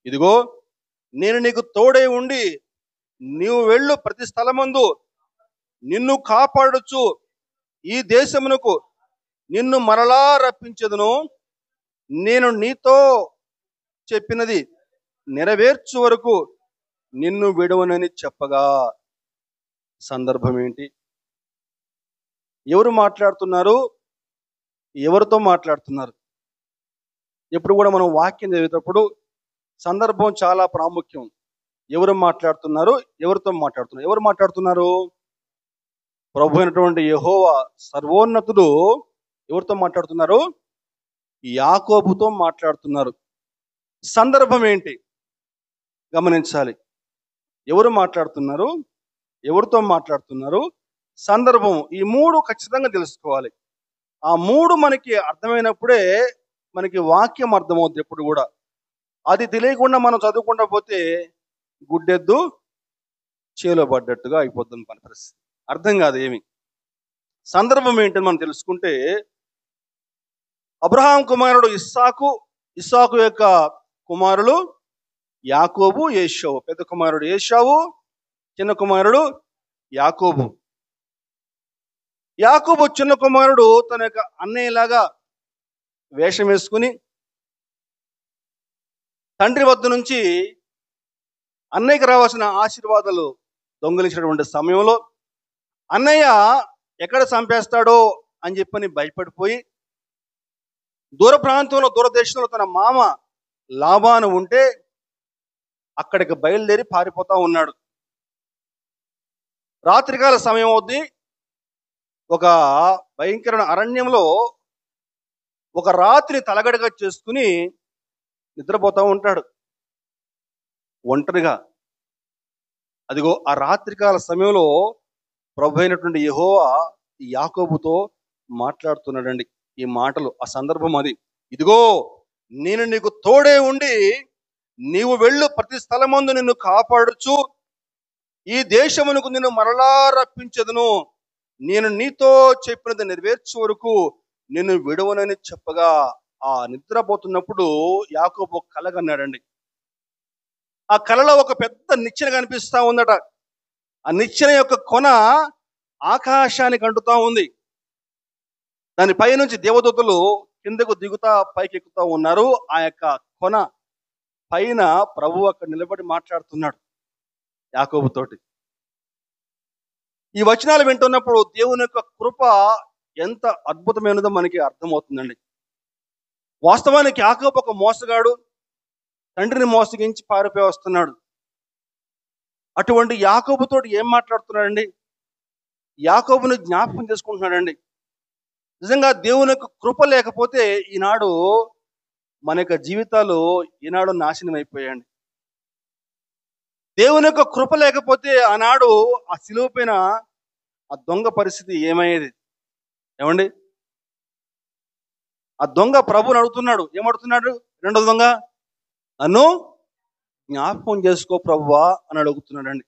ఇదిగో నేను నీకు తోడై ఉండి నీవు వెళ్ళు ప్రతి స్థలమందు నిన్ను కాపాడుచు ఈ దేశమునకు నిన్ను మరలా రప్పించెదను. నేను నీతో చెప్పినది నెరవేర్చు వరకు నిన్ను విడవనని చెప్పగా. సందర్భం ఏంటి? ఎవరు మాట్లాడుతున్నారు? ఎవరితో మాట్లాడుతున్నారు? ఎప్పుడు కూడా మనం వాక్యం చదివేటప్పుడు సందర్భం చాలా ప్రాముఖ్యం. ఎవరు మాట్లాడుతున్నారు, ఎవరితో మాట్లాడుతున్నారు? ఎవరు మాట్లాడుతున్నారు? ప్రభు అయినటువంటి యెహోవా సర్వోన్నతుడు ఎవరితో మాట్లాడుతున్నారు? యాకోబుతో మాట్లాడుతున్నారు. సందర్భం ఏంటి గమనించాలి. ఎవరు మాట్లాడుతున్నారు, ఎవరితో మాట్లాడుతున్నారు, సందర్భం, ఈ మూడు ఖచ్చితంగా తెలుసుకోవాలి. ఆ మూడు మనకి అర్థమైనప్పుడే మనకి వాక్యం అర్థమవుద్ది. ఎప్పుడు కూడా అది తెలియకుండా మనం చదువుకుంటా పోతే గుడ్డెద్దు చేలో పడ్డట్టుగా అయిపోతుంది మన పరిస్థితి. అర్థం కాదు ఏమి. సందర్భం ఏంటని మనం తెలుసుకుంటే, అబ్రహాం కుమారుడు ఇస్సాకు, ఇస్సాకు యొక్క కుమారులు యాకోబు, ఏశావు. పెద్ద కుమారుడు ఏశావు, చిన్న కుమారుడు యాకోబు. యాకోబు చిన్న కుమారుడు తన యొక్క అన్నయ్యలాగా వేషం వేసుకుని తండ్రి వద్ద నుంచి అన్నయ్యకి రావాల్సిన ఆశీర్వాదాలు దొంగిలించినటువంటి సమయంలో అన్నయ్య ఎక్కడ చంపేస్తాడో అని చెప్పని భయపడిపోయి దూర ప్రాంతంలో, దూరదేశంలో తన మామ లాబాను ఉంటే అక్కడికి బయలుదేరి పారిపోతా ఉన్నాడు. రాత్రికాల సమయం అవుద్ది. ఒక భయంకరమైన అరణ్యంలో ఒక రాత్రి తలగడగా చేసుకుని నిద్రపోతూ ఉంటాడు ఒంటరిగా. అదిగో ఆ రాత్రికాల సమయంలో ప్రభు అయినటువంటి యెహోవా యాకోబుతో మాట్లాడుతున్నాడండి ఈ మాటలు. ఆ సందర్భం అది. ఇదిగో నేను నీకు తోడే ఉండి నీవు వెళ్ళు ప్రతి స్థలమందు నిన్ను కాపాడుచు ఈ దేశమునకు నిన్ను మరలా రప్పించదును. నేను నీతో చెప్పినది నెరవేర్చే వరకు నిన్ను విడవనని చెప్పగా. ఆ నిద్రపోతున్నప్పుడు యాకోబు కలగన్నాడండి. ఆ కలలో ఒక పెద్ద నిచ్చెన కనిపిస్తా ఉందట. ఆ నిచ్చెన యొక్క కొన ఆకాశానికి అంటుతా ఉంది. దాని పైనుంచి దేవదూతలు కిందకు దిగుతా పైకి ఎక్కుతా ఉన్నారు. ఆ యొక్క కొన పైన ప్రభువు అక్కడ నిలబడి మాట్లాడుతున్నాడు యాకోబుతోటి. ఈ వచనాలు వింటున్నప్పుడు దేవుని యొక్క కృప ఎంత అద్భుతమైనదో మనకి అర్థమవుతుందండి. వాస్తవానికి యాకోబు ఒక మోసగాడు, తండ్రిని మోసగించి పారిపోయి వస్తున్నాడు. అటువంటి యాకోబుతోటి ఏం మాట్లాడుతున్నాడండి? యాకోబుని జ్ఞాపకం చేసుకుంటున్నాడండి. నిజంగా దేవుని యొక్క కృప లేకపోతే ఈనాడు మన యొక్క జీవితాలు ఈనాడు నాశనం అయిపోయాయండి. దేవుని యొక్క కృప లేకపోతే ఆనాడు ఆ సిలువ పైన ఆ దొంగ పరిస్థితి ఏమయ్యేది? ఏమండి? ఆ దొంగ ప్రభుని అడుగుతున్నాడు. ఏమడుగుతున్నాడు? రెండో దొంగ, నన్ను జ్ఞాపకం చేసుకో ప్రభువా అని అడుగుతున్నాడండి.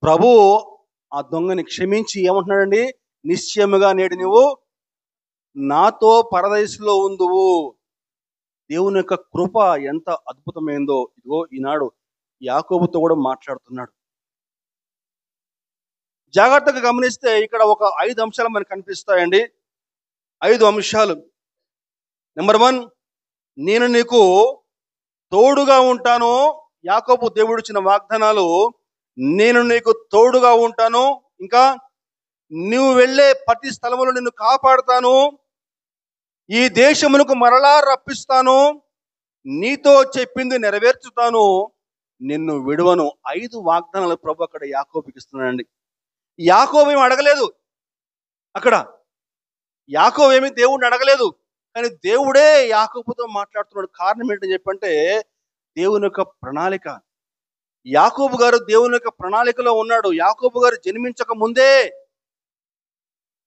ప్రభు ఆ దొంగని క్షమించి ఏమంటున్నాడండి? నిశ్చయముగా నేడు నువ్వు నాతో పరదేశంలో ఉందువు. దేవుని యొక్క కృప ఎంత అద్భుతమైందో ఇదిగో ఈనాడు యాకోబుతో కూడా మాట్లాడుతున్నాడు. జాగ్రత్తగా గమనిస్తే ఇక్కడ ఒక 5 అంశాలు మనకు కనిపిస్తాయండి. 5 అంశాలు. నెంబర్ 1, నేను నీకు తోడుగా ఉంటాను. యాకోబు దేవుడు ఇచ్చిన వాగ్దానాలు. నేను నీకు తోడుగా ఉంటాను. ఇంకా నువ్వు వెళ్ళే ప్రతి స్థలములో నిన్ను కాపాడుతాను. ఈ దేశమునకు మరలా రప్పిస్తాను. నీతో చెప్పింది నెరవేర్చుతాను. నిన్ను విడువను. 5 వాగ్దానాలు ప్రభు అక్కడ యాకోబుకి ఇస్తున్నాడండి. యాకోబు ఏమి అడగలేదు అక్కడ. యాకోబు ఏమి దేవుడిని అడగలేదు. కానీ దేవుడే యాకోబుతో మాట్లాడుతున్నాడు. కారణం ఏంటని చెప్పంటే దేవుని యొక్క ప్రణాళిక. యాకోబు గారు దేవుని యొక్క ప్రణాళికలో ఉన్నాడు. యాకోబు గారు జన్మించక ముందే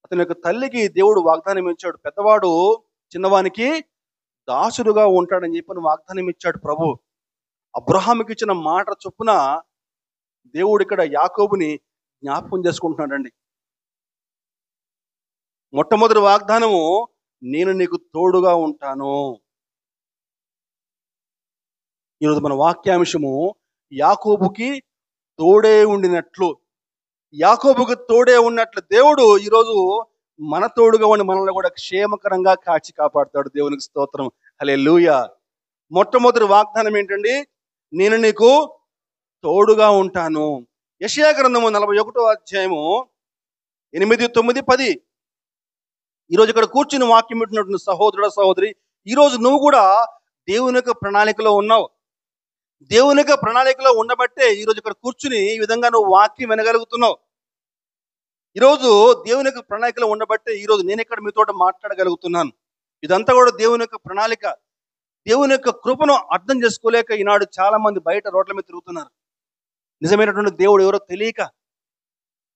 అతని యొక్క తల్లికి దేవుడు వాగ్దానం ఇచ్చాడు. పెద్దవాడు చిన్నవానికి దాసుడుగా ఉంటాడని చెప్పని వాగ్దానం ఇచ్చాడు ప్రభు. అబ్రహాముకి ఇచ్చిన మాట చొప్పున దేవుడు ఇక్కడ యాకోబుని జ్ఞాపకం చేసుకుంటున్నాడండి. మొట్టమొదటి వాగ్దానము, నేను నీకు తోడుగా ఉంటాను. ఈరోజు మన వాక్యాంశము యాకోబుకి తోడే ఉండినట్లు, యాకోబుకు తోడే ఉన్నట్లు దేవుడు ఈరోజు మన తోడుగా ఉండి మనల్ని కూడా క్షేమకరంగా కాచి కాపాడుతాడు. దేవునికి స్తోత్రం. హల్లెలూయా. మొట్టమొదటి వాగ్దానం ఏంటండి? నేను నీకు తోడుగా ఉంటాను. యెషయా గ్రంథము 41వ అధ్యాయము 8, 9, 10. ఈరోజు ఇక్కడ కూర్చుని వాక్యం వింటున్నటువంటి సహోదరుడు సహోదరి, ఈరోజు నువ్వు కూడా దేవుని యొక్క ప్రణాళికలో ఉన్నావు. దేవుని యొక్క ప్రణాళికలో ఉండబట్టే ఈరోజు ఇక్కడ కూర్చుని ఈ విధంగా నువ్వు వాక్యం వినగలుగుతున్నావు. ఈరోజు దేవుని యొక్క ప్రణాళికలో ఉండబట్టే ఈరోజు నేను ఇక్కడ మీతో మాట్లాడగలుగుతున్నాను. ఇదంతా కూడా దేవుని యొక్క ప్రణాళిక. దేవుని యొక్క కృపను అర్థం చేసుకోలేక ఈనాడు చాలా మంది బయట రోడ్ల మీద తిరుగుతున్నారు. నిజమైనటువంటి దేవుడు ఎవరో తెలియక.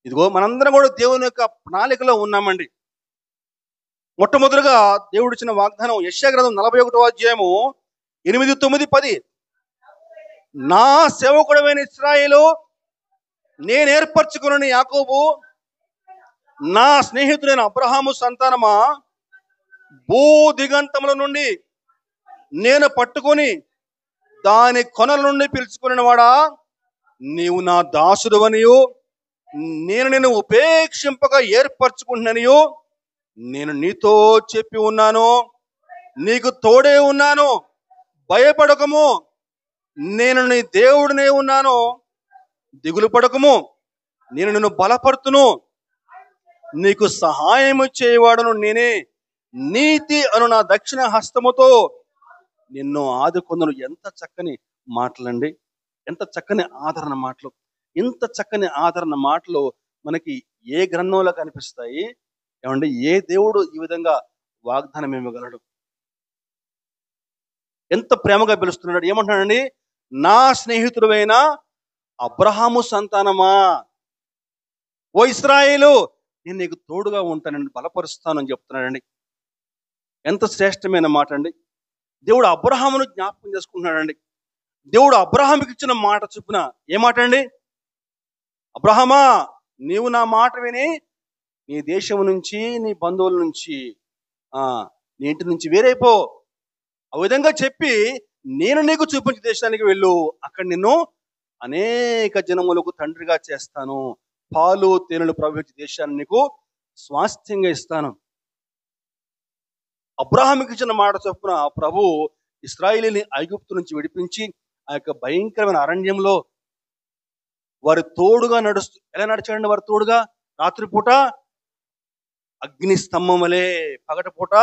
ఇదిగో మనందరం కూడా దేవుని యొక్క ప్రణాళికలో ఉన్నామండి. మొట్టమొదటిగా దేవుడు ఇచ్చిన వాగ్దానం యెషయా గ్రంథం 41వ అధ్యాయము 8, 9, 10. నా సేవకుడమైన ఇశ్రాయేలు, నేను ఏర్పరచుకున్న యాకోబు, నా స్నేహితుడైన అబ్రహాము సంతానమా, భూ దిగంతముల నుండి నేను పట్టుకొని దాని కొనల నుండి పిలుచుకున్న వాడా, నీవు నా దాసుడువనియు, నేను నిన్ను ఉపేక్షింపగా ఏర్పరచుకుంటున్నానియు నేను నీతో చెప్పి ఉన్నాను. నీకు తోడే ఉన్నాను, భయపడకము, నేను నీ దేవుడినే ఉన్నాను, దిగులు పడకము, నేను నిన్ను బలపడుతును, నీకు సహాయము చేయవాడును నేనే, నీతి అను నా దక్షిణ హస్తముతో నిన్ను ఆదుకొందును. ఎంత చక్కని మాటలండి, ఎంత చక్కని ఆదరణ మాటలు. ఇంత చక్కని ఆదరణ మాటలు మనకి ఏ గ్రంథంలో కనిపిస్తాయి? ఏమండి, ఏ దేవుడు ఈ విధంగా వాగ్దానం ఇవ్వగలడు? ఎంత ప్రేమగా పిలుస్తున్నాడు. ఏమంటున్నాడండి? నా స్నేహితుడైన అబ్రహాము సంతానమా, ఓ ఇశ్రాయేలు, నేను నీకు తోడుగా ఉంటానండి, బలపరుస్తానని చెప్తున్నాడండి. ఎంత శ్రేష్టమైన మాట అండి. దేవుడు అబ్రహామును జ్ఞాపకం చేసుకుంటున్నాడండి. దేవుడు అబ్రహాముకి ఇచ్చిన మాట చొప్పున ఏ మాట అండి? అబ్రహామా, నీవు నా మాట విని నీ దేశం నుంచి, నీ బంధువుల నుంచి, నీ ఇంటి నుంచి వేరైపో. ఆ విధంగా చెప్పి నేను నీకు చూపించే దేశానికి వెళ్ళు, అక్కడ నిన్ను అనేక జనములకు తండ్రిగా చేస్తాను, పాలు తేనెలు ప్రవహించే దేశాన్ని నీకు స్వాస్థ్యంగా ఇస్తాను. అబ్రహాముకి ఇచ్చిన మాట చొప్పున ప్రభు ఇశ్రాయేలుని ఐగుప్తు నుంచి విడిపించి ఆ యొక్క భయంకరమైన అరణ్యంలో వారి తోడుగా నడుస్తూ, ఎలా నడిచాడండి వారి తోడుగా? రాత్రిపూట అగ్ని స్తంభం వలె, పగటిపూట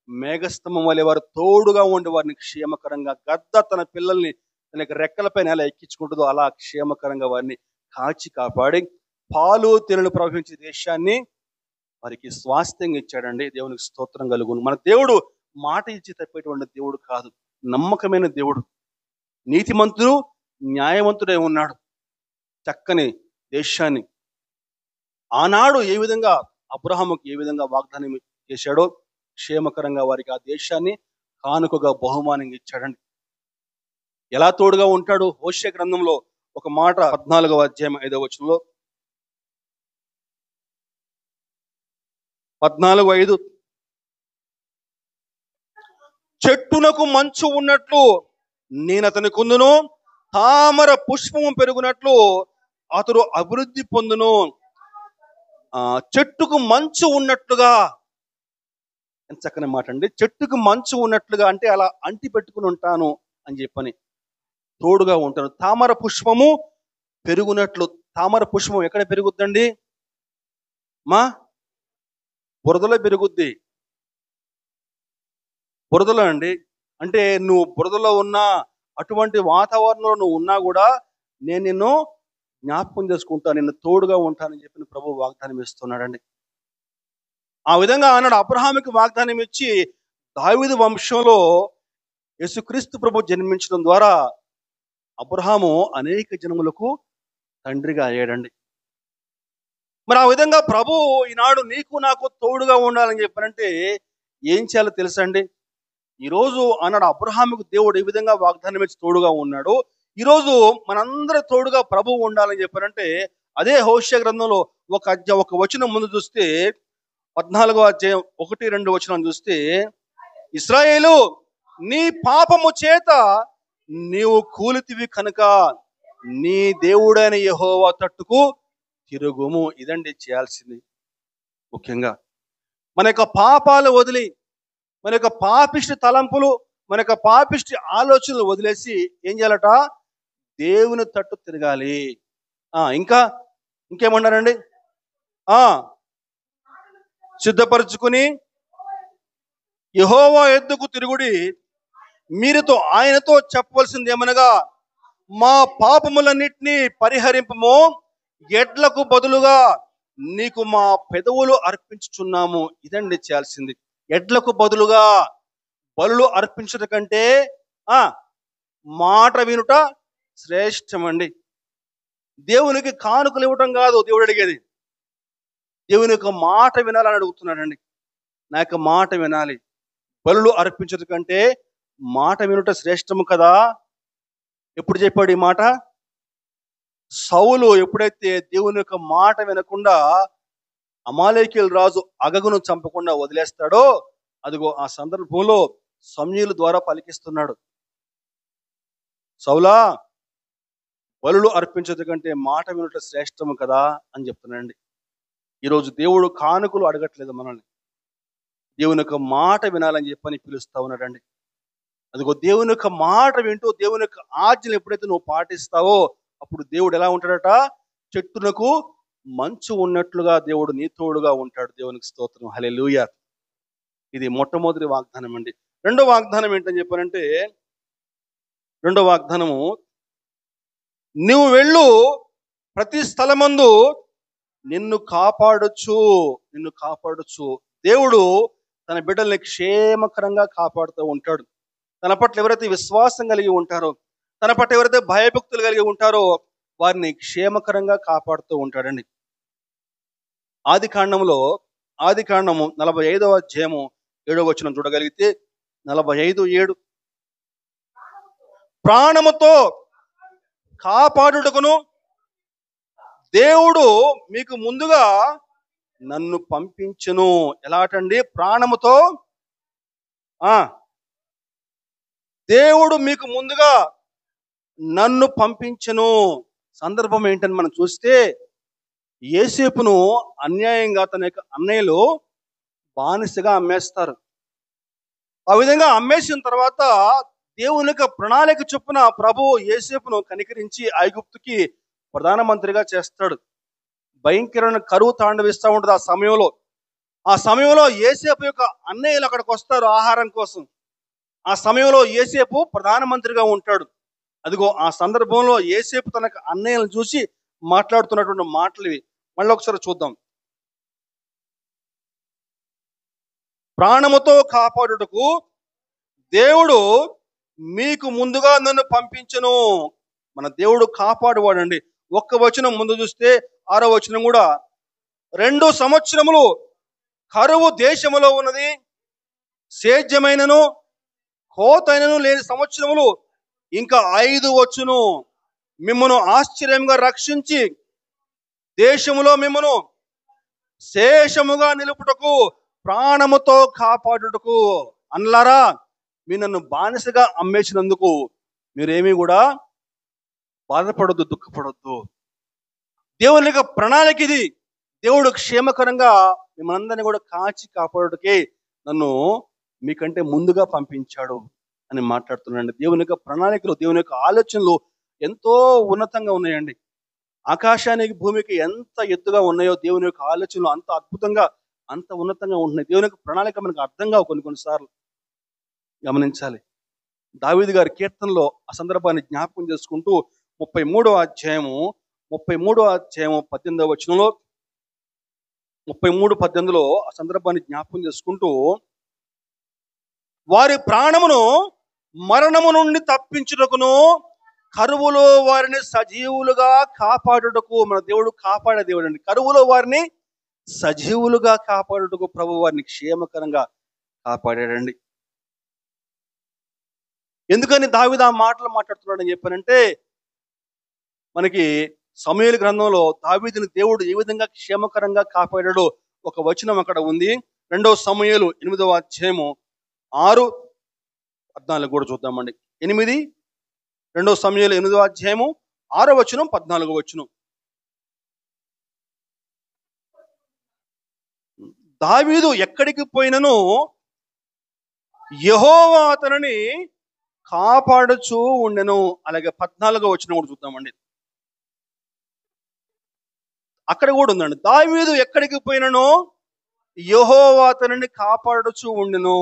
మేఘస్తంభం వలె వారు తోడుగా ఉండి వారిని క్షేమకరంగా, గద్ద తన పిల్లల్ని తన యొక్క రెక్కలపైన ఎలా ఎక్కించుకుంటుందో అలా క్షేమకరంగా వారిని కాచి కాపాడి పాలు తేనెలు ప్రవహించే దేశాన్ని వారికి స్వాస్థ్యంగా ఇచ్చాడండి. దేవునికి స్తోత్రం కలుగును. మన దేవుడు మాట ఇచ్చి తప్పేటువంటి దేవుడు కాదు, నమ్మకమైన దేవుడు, నీతిమంతుడు, న్యాయవంతుడై ఉన్నాడు. చక్కని దేశాన్ని ఆనాడు ఏ విధంగా అబ్రహాముకి ఏ విధంగా వాగ్దానం చేశాడో క్షేమకరంగా వారికి ఆ దేశాన్ని కానుకగా బహుమానంగా ఇచ్చాడండి. ఎలా తోడుగా ఉంటాడు? హోషేయ గ్రంథంలో ఒక మాట 14వ అధ్యాయం 5వ వచనంలో 14:5, చెట్టునకు మంచు ఉన్నట్లు నేను అతని కుందును, తామర పుష్పము పెరుగునట్లు అతడు అభివృద్ధి పొందును. చెట్టుకు మంచు ఉన్నట్లుగా, ఎంత చక్కని మాట అండి. చెట్టుకు మంచు ఉన్నట్లుగా అంటే అలా అంటి పెట్టుకుని ఉంటాను అని చెప్పని, తోడుగా ఉంటాను. తామర పుష్పము పెరుగునట్లు. తామర పుష్పం ఎక్కడ పెరుగుద్దండి? బురదలో పెరుగుద్ది. బురదలో అండి. అంటే నువ్వు బురదలో ఉన్నా, అటువంటి వాతావరణంలో నువ్వు ఉన్నా కూడా నేను నిన్ను జ్ఞాపకం చేసుకుంటాను, నిన్ను తోడుగా ఉంటానని చెప్పిన ప్రభు వాగ్దానం ఇస్తున్నాడండి. ఆ విధంగా ఆనాడు అబ్రహాముకి వాగ్దానం ఇచ్చి దావీదు వంశంలో యేసుక్రీస్తు ప్రభు జన్మించడం ద్వారా అబ్రహాము అనేక జనములకు తండ్రిగా అయ్యాడండి. మరి ఆ విధంగా ప్రభు ఈనాడు నీకు నాకు తోడుగా ఉండాలని చెప్పారంటే ఏం చేయాలో తెలుసండి? ఈరోజు ఆనాడు అబ్రహాముకు దేవుడు ఏ విధంగా వాగ్దానం ఇచ్చి తోడుగా ఉన్నాడు, ఈరోజు మనందరి తోడుగా ప్రభు ఉండాలని చెప్పారంటే అదే హోషేయ గ్రంథంలో ఒక వచనం ముందు చూస్తే 14వ అధ్యాయం 1-2 వచనం చూస్తే, ఇశ్రాయేలు, నీ పాపము చేత నీవు కూలితివి కనుక నీ దేవుడైన యెహోవా తట్టుకు తిరుగుము. ఇదండి చేయాల్సింది. ముఖ్యంగా మన యొక్క పాపాలు వదిలి, మన యొక్క పాపిష్టి తలంపులు, మన యొక్క పాపిష్టి ఆలోచనలు వదిలేసి ఏం చేయాలట? దేవుని తట్టు తిరగాలి. ఇంకా ఇంకేమన్నారండి? సిద్ధపరచుకుని యెహోవా ఎద్దుకు తిరుగుడి, మీరుతో ఆయనతో చెప్పవలసింది ఏమనగా, మా పాపములన్నిటినీ పరిహరింపము, ఎడ్లకు బదులుగా నీకు మా పెదవులు అర్పించుచున్నాము. ఇదండి చేయాల్సింది. ఎడ్లకు బదులుగా బలులు అర్పించట కంటే మాట వినుట శ్రేష్టమండి. దేవునికి కానుకలు ఇవ్వటం కాదు దేవుడు అడిగేది, దేవుని యొక్క మాట వినాలని అడుగుతున్నాడండి. నా యొక్క మాట వినాలి. బలులు అర్పించట కంటే మాట వినుట శ్రేష్టము కదా. ఎప్పుడు చెప్పాడు ఈ మాట? సౌలు ఎప్పుడైతే దేవుని యొక్క మాట వినకుండా అమాలేకీయుల రాజు అగగును చంపకుండా వదిలేస్తాడో, అదిగో ఆ సందర్భంలో సమూయేలు ద్వారా పలికిస్తున్నాడు, సౌలా, బలులు అర్పించదు కంటే మాట వినుట శ్రేష్టము కదా అని చెప్తున్నాడండి. ఈరోజు దేవుడు కానుకలు అడగట్లేదు మనల్ని, దేవుని యొక్క మాట వినాలని చెప్పని పిలుస్తా ఉన్నాడండి. అదిగో దేవుని యొక్క మాట వింటూ దేవుని యొక్క ఆజ్ఞలు ఎప్పుడైతే నువ్వు పాటిస్తావో అప్పుడు దేవుడు ఎలా ఉంటాడట? చెట్టునకు మంచు ఉన్నట్లుగా దేవుడు నీ తోడుగా ఉంటాడు. దేవునికి స్తోత్రం, హల్లెలూయా. ఇది మొట్టమొదటి వాగ్దానం అండి. రెండో వాగ్దానం ఏంటని చెప్పారంటే, రెండో వాగ్దానము, నువ్వు వెళ్ళు ప్రతి స్థలమందు నిన్ను కాపాడొచ్చు. దేవుడు తన బిడ్డల్ని క్షేమకరంగా కాపాడుతూ ఉంటాడు. తన పట్ల ఎవరైతే విశ్వాసం కలిగి ఉంటారో, తన పట్ల ఎవరైతే భయభక్తులు కలిగి ఉంటారో వారిని క్షేమకరంగా కాపాడుతూ ఉంటాడండి. ఆదికాండము 45వ అధ్యాయము 7వ వచనం చూడగలిగితే, 45:7, ప్రాణముతో కాపాడుటకును దేవుడు మీకు ముందుగా నన్ను పంపించును. ఎలాటండి? ప్రాణముతో దేవుడు మీకు ముందుగా నన్ను పంపించును. సందర్భం ఏంటని మనం చూస్తే, యోసేపును అన్యాయంగా తన యొక్క అన్నయ్యలు బానిసగా అమ్మేస్తారు. ఆ విధంగా అమ్మేసిన తర్వాత దేవుని యొక్క ప్రణాళిక చొప్పున ప్రభువు యోసేపును కనికరించి ఐగుప్తుకి ప్రధానమంత్రిగా చేస్తాడు. భయంకరమైన కరువు తాండవిస్తూ ఉంటుంది ఆ సమయంలో యోసేపు యొక్క అన్నయ్యలు అక్కడికి వస్తారు ఆహారం కోసం. ఆ సమయంలో యోసేపు ప్రధానమంత్రిగా ఉంటాడు. అదిగో ఆ సందర్భంలో యోసేపు తన అన్నయ్యలను చూసి మాట్లాడుతున్నటువంటి మాటలు ఇవి. మళ్ళీ ఒకసారి చూద్దాం. ప్రాణముతో కాపాడుటకు దేవుడు మీకు ముందుగా నన్ను పంపించును. మన దేవుడు కాపాడువాడండి. ఒక్క వచనం ముందు చూస్తే 6వ వచనం కూడా, 2 సంవత్సరములు కరువు దేశములో ఉన్నది, సేద్యమైనను కోతైనను లేని సంవత్సరములు ఇంకా 5 వచ్చును. మిమ్మను ఆశ్చర్యంగా రక్షించి దేశములో మిమ్మను శేషముగా నిలుపుటకు, ప్రాణముతో కాపాడుటకు. అన్లారా, మీరు నన్ను బానిసగా అమ్మేసినందుకు మీరేమీ కూడా బాధపడొద్దు, దుఃఖపడొద్దు. దేవుని యొక్క ప్రణాళిక ఇది. దేవుడు క్షేమకరంగా మిమ్మల్ని కూడా కాచి కాపాడుటకే నన్ను మీకంటే ముందుగా పంపించాడు అని మాట్లాడుతున్నాడు. దేవుని యొక్క ప్రణాళికలు, దేవుని యొక్క ఆలోచనలు ఎంతో ఉన్నతంగా ఉన్నాయండి. ఆకాశానికి భూమికి ఎంత ఎత్తుగా ఉన్నాయో దేవుని యొక్క ఆలోచనలు అంత అద్భుతంగా, అంత ఉన్నతంగా ఉంటున్నాయి. దేవుని యొక్క ప్రణాళిక మనకు అర్థం కావు కొన్నిసార్లు. గమనించాలి. దావీదు గారి కీర్తనలో ఆ సందర్భాన్ని జ్ఞాపకం చేసుకుంటూ 33వ అధ్యాయము 18వ వచనంలో 33:18లో ఆ సందర్భాన్ని జ్ఞాపకం చేసుకుంటూ, వారి ప్రాణమును మరణము నుండి తప్పించుటకును కరువులో వారిని సజీవులుగా కాపాడుటకు. మన దేవుడు కాపాడే దేవుడు అండి. కరువులో వారిని సజీవులుగా కాపాడుటకు ప్రభు వారిని క్షేమకరంగా కాపాడాడండి. ఎందుకని దావీదు ఆ మాటలు మాట్లాడుతున్నాడని చెప్పానంటే, మనకి సమూయేలు గ్రంథంలో దావీదుని దేవుడు ఏ విధంగా క్షేమకరంగా కాపాడాడో ఒక వచనం అక్కడ ఉంది. 2వ సమూయేలు 8వ అధ్యాయము 6-14 కూడా చూద్దామండి. 8 రెండో సమూయేలు 8వ అధ్యాయము 6వ వచనం 14వ వచనం. దావీదు ఎక్కడికి పోయినను యెహోవా అతనిని కాపాడుచూ ఉండెను. అలాగే 14వ వచనం కూడా చూద్దామండి. అక్కడ కూడా ఉందండి, దావీదు ఎక్కడికి పోయినను యెహోవా అతనిని కాపాడుచూ ఉండెను.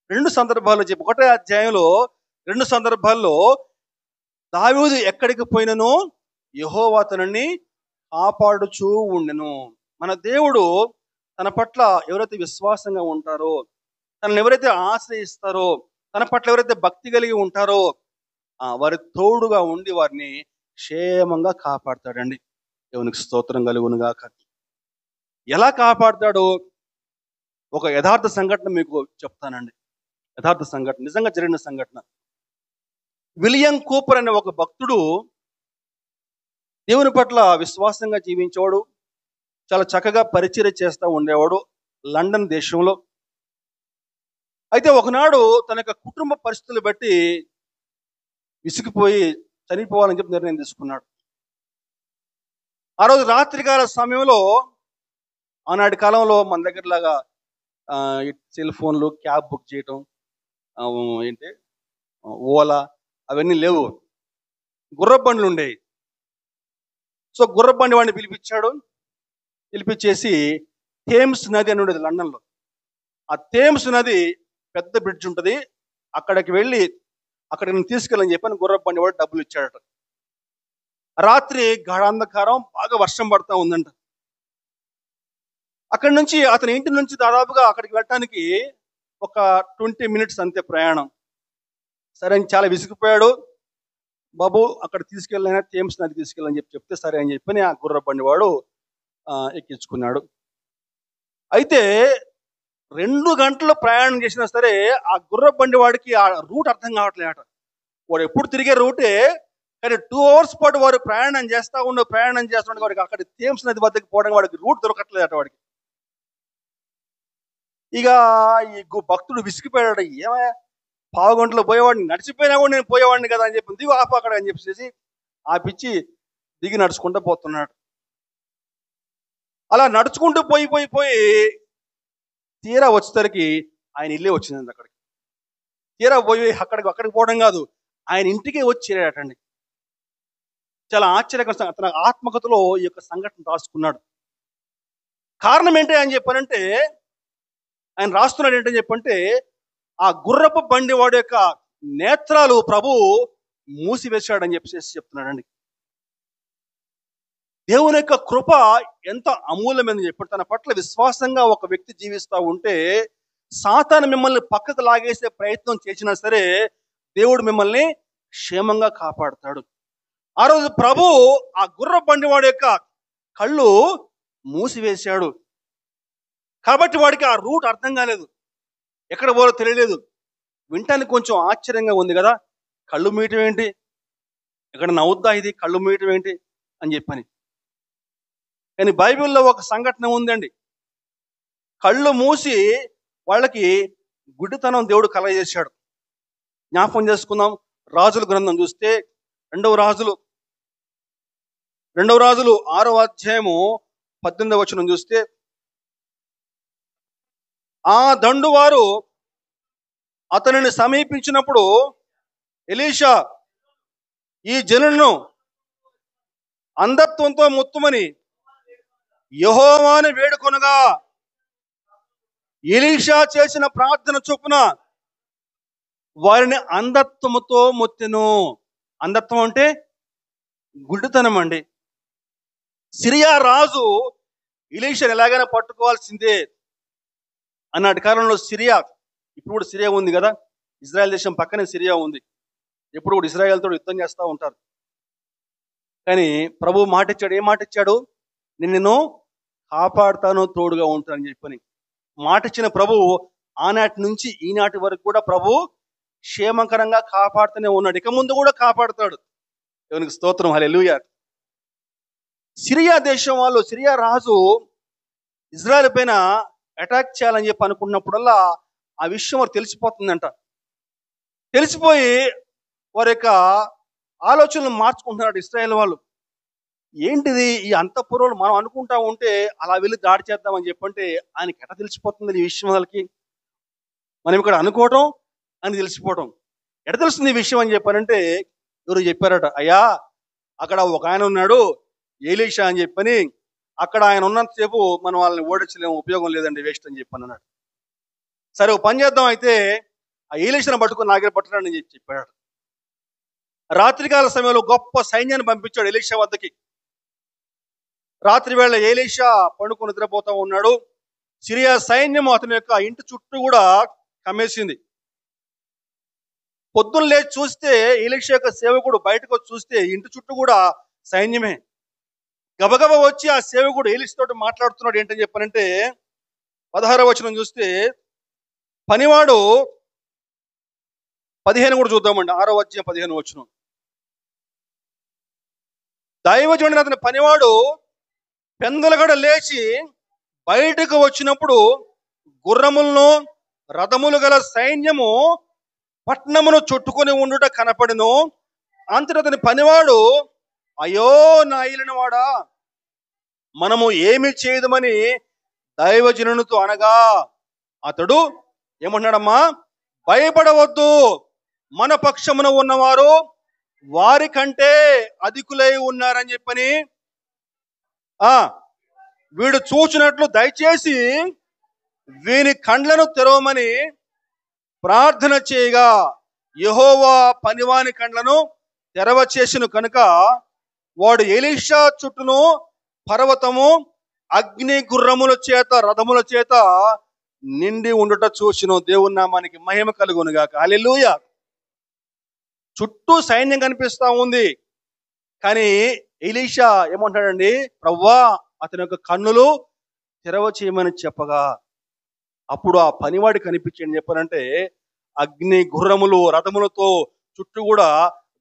రెండు సందర్భాల్లో చెప్పి, ఒకటే అధ్యాయంలో రెండు సందర్భాల్లో దావీదు ఎక్కడికి పోయినను యెహోవా అతనిని కాపాడుచూ ఉండెను. మన దేవుడు తన పట్ల ఎవరైతే విశ్వాసంగా ఉంటారో, తనని ఎవరైతే ఆశ్రయిస్తారో, తన పట్ల ఎవరైతే భక్తి కలిగి ఉంటారో వారి తోడుగా ఉండి వారిని క్షేమంగా కాపాడతాడండి. దేవునికి స్తోత్రం కలుగునుగాక. ఎలా కాపాడతాడో ఒక యథార్థ సంఘటన మీకు చెప్తానండి. యథార్థ సంఘటన, నిజంగా జరిగిన సంఘటన. విలియం కూపర్ అనే ఒక భక్తుడు దేవుని పట్ల విశ్వాసంగా జీవించేవాడు, చాలా చక్కగా పరిచర్య చేస్తూ ఉండేవాడు లండన్ దేశంలో. అయితే ఒకనాడు తన యొక్క కుటుంబ పరిస్థితులు బట్టి విసిగిపోయి చనిపోవాలని చెప్పి నిర్ణయం తీసుకున్నాడు. ఆ రోజు రాత్రికాల సమయంలో, ఆనాటి కాలంలో మన దగ్గరలాగా సెల్ ఫోన్లు, క్యాబ్ బుక్ చేయటం, ఏంటి ఓలా అవన్నీ లేవు, గుర్రబండ్లు ఉండేవి. సో గుర్రబండి వాడిని పిలిపించాడు. పిలిపించేసి థేమ్స్ నది అని ఉండేది లండన్లో. ఆ థేమ్స్ నది పెద్ద బ్రిడ్జ్ ఉంటుంది, అక్కడికి వెళ్ళి అక్కడికి నేను తీసుకెళ్ళని చెప్పని గుర్రబండి వాడు డబ్బులు ఇచ్చాడట. రాత్రి గాఢాంధకారం, బాగా వర్షం పడతా ఉందంట. అక్కడి నుంచి అతని ఇంటి నుంచి దాదాపుగా అక్కడికి వెళ్ళటానికి ఒక 20 minutes అంతే ప్రయాణం. సరే అని చాలా విసిగిపోయాడు. బాబు అక్కడ తీసుకెళ్ళినా థేమ్స్ నది తీసుకెళ్ళని చెప్తే సరే అని చెప్పని ఆ గుర్రబండి వాడు ఎక్కించుకున్నాడు. అయితే 2 గంటలు ప్రయాణం చేసినా సరే ఆ గుర్రబండి వాడికి ఆ రూట్ అర్థం కావట్లేదట. వాడు ఎప్పుడు తిరిగే రూటే, కానీ 2 hours పాటు వాడు ప్రయాణం చేస్తుండే వాడికి అక్కడ థేమ్స్ నది వద్దకు పోవడానికి వాడికి రూట్ దొరకట్లేదట వాడికి. ఇక ఈ భక్తుడు విసిగిపోయాడట. ఏమయ్యా, 1/2 గంటలో పోయేవాడిని, నడిచిపోయినా కూడా నేను పోయేవాడిని కదా అని చెప్పి, దిగు ఆపు అక్కడ అని చెప్పేసి ఆ పిచ్చి దిగి నడుచుకుంటూ పోతున్నాడు. అలా నడుచుకుంటూ పోయి తీరా వచ్చేసరికి ఆయన ఇల్లే వచ్చిందండి. అక్కడికి తీరా పోయి అక్కడికి పోవడం కాదు, ఆయన ఇంటికే వచ్చి చేరాడటండి. చాలా ఆశ్చర్యకర. తన ఆత్మకథలో ఈ యొక్క సంఘటన రాసుకున్నాడు. కారణం ఏంటి అని చెప్పానంటే, ఆయన రాస్తున్నాడు ఏంటని చెప్పంటే, ఆ గుర్రపు బండి వాడి యొక్క నేత్రాలు ప్రభు మూసివేశాడని చెప్పేసి చెప్తున్నాడండి. దేవుని యొక్క కృప ఎంత అమూల్యమైనది చెప్పాడు. తన పట్ల విశ్వాసంగా ఒక వ్యక్తి జీవిస్తూ ఉంటే సాతాను మిమ్మల్ని పక్కకు లాగేసే ప్రయత్నం చేసినా సరే దేవుడు మిమ్మల్ని క్షేమంగా కాపాడుతాడు. ఆ రోజు ప్రభు ఆ గుర్ర బండి వాడి యొక్క కళ్ళు మూసివేశాడు. కాబట్టి వాడికి ఆ రూట్ అర్థం కాలేదు, ఎక్కడ పోలో తెలియలేదు. వింటానికి కొంచెం ఆశ్చర్యంగా ఉంది కదా, కళ్ళు మూయటం ఏంటి, ఎక్కడ నవ్వుద్దా ఇది, కళ్ళు మూయటం ఏంటి అని చెప్పని. కానీ బైబిల్లో ఒక సంఘటన ఉందండి. కళ్ళు మూసి వాళ్ళకి గుడ్డితనం దేవుడు కలగజేశాడు. జ్ఞాపకం చేసుకుందాం. రాజుల గ్రంథం చూస్తే రెండవ రాజులు 6వ అధ్యాయము 18వ వచనం చూస్తే, ఆ దండువారు అతనిని సమీపించినప్పుడు ఎలీషా ఈ జనులను అంధత్వంతో ముత్తుమని యెహోవాను వేడుకొనగా ఎలీషా చేసిన ప్రార్థన చొప్పున వారిని అంధత్వముతో మొత్తెను. అంధత్వం అంటే గుడ్డితనం అండి. సిరియా రాజు ఎలీషాను ఎలాగైనా పట్టుకోవాల్సిందే అన్నాటి కాలంలో. సిరియా, ఇప్పుడు కూడా సిరియా ఉంది కదా, ఇజ్రాయెల్ దేశం పక్కనే సిరియా ఉంది. ఎప్పుడు కూడా ఇజ్రాయెల్తో యుద్ధం చేస్తూ ఉంటారు. కానీ ప్రభు మాట ఇచ్చాడు. ఏం మాట ఇచ్చాడు? నిన్ను కాపాడుతాను, తోడుగా ఉంటానని చెప్పని మాట ఇచ్చిన ప్రభువు ఆనాటి నుంచి ఈనాటి వరకు కూడా ప్రభు క్షేమకరంగా కాపాడుతూనే ఉన్నాడు. ఇక ముందు కూడా కాపాడుతాడు. దేవునికి స్తోత్రం, హల్లెలూయా. సిరియా దేశం వాళ్ళు, సిరియా రాజు ఇజ్రాయెల్ పైన అటాక్ చేయాలని చెప్పి అనుకున్నప్పుడల్లా ఆ విషయం వారు తెలిసిపోతుందంట. తెలిసిపోయి వారి యొక్క ఆలోచనలు మార్చుకుంటున్నాడు ఇశ్రాయేల్ వాళ్ళు. ఏంటిది ఈ అంతఃపురంలో మనం అనుకుంటా ఉంటే అలా వెళ్ళి దాడి చేద్దామని చెప్పంటే ఆయనకి ఎట్లా తెలిసిపోతుంది ఈ విషయం వాళ్ళకి? మనం ఇక్కడ అనుకోవటం అని తెలిసిపోవటం. ఎట్లా తెలుస్తుంది ఈ విషయం అని చెప్పానంటే ఎవరు చెప్పారట, అయ్యా అక్కడ ఒక ఆయన ఉన్నాడు ఎలీషా అని చెప్పని, అక్కడ ఆయన ఉన్నంతసేపు మనం వాళ్ళని ఓడించలేము, ఉపయోగం లేదండి, వేస్ట్ అని చెప్పని అన్నాడు. సరే ఒక పని చేద్దాం అయితే, ఆ ఎలీషాను పట్టుకుని నాగే పట్టడానికి అని చెప్పాడు. రాత్రికాల సమయంలో గొప్ప సైన్యాన్ని పంపించాడు ఎలీషా వద్దకి. రాత్రి వేళ ఎలీషా పండుకొని నిద్రపోతా ఉన్నాడు. సిరియా సైన్యం అతని యొక్క ఇంటి చుట్టూ కూడా కమ్మేసింది. పొద్దున్న లేచి చూస్తే ఎలీషా యొక్క సేవకుడు బయటకు వచ్చి చూస్తే ఇంటి చుట్టూ కూడా సైన్యమే. గబగబ వచ్చి ఆ సేవకుడు ఎలీషాతో మాట్లాడుతున్నాడు. ఏంటని చెప్పానంటే 16వ వచనం చూస్తే, పనివాడు 15 కూడా చూద్దామండి, 6వ అధ్యాయం 15వ వచనం. దైవజనుడు అతని పనివాడు పెందలగడ లేచి బయటకు వచ్చినప్పుడు గుర్రములను రథములు గల సైన్యము పట్నమును చుట్టుకొని ఉండుట కనపడెను. అంతట అతని పనివాడు, అయ్యో నా ఏలినవాడా, మనము ఏమి చేయదమని దైవజనునితో అనగా, అతడు ఏమంటున్నాడమ్మా, భయపడవద్దు, మన పక్షమున ఉన్నవారు వారి కంటే అధికులై ఉన్నారని చెప్పని, వీడు చూచినట్లు దయచేసి వీని కండ్లను తెరవమని ప్రార్థన చేయగా, యెహోవా పనివాని కండ్లను తెరవ చేసిన కనుక వాడు ఎలీషా చుట్టూను పర్వతము అగ్ని గుర్రముల చేత రథముల చేత నిండి ఉండుట చూసిను. దేవుని నామానికి మహిమ కలుగును గాక. హల్లెలూయా. చుట్టూ సైన్యం కనిపిస్తా ఉంది, కానీ ఎలీషా ఏమంటాడండి, ప్రవ్వా అతని యొక్క కన్నులు తెరవ చేయమని చెప్పగా, అప్పుడు ఆ పనివాడి కనిపించింది. చెప్పారంటే అగ్ని గుర్రములు రథములతో చుట్టూ కూడా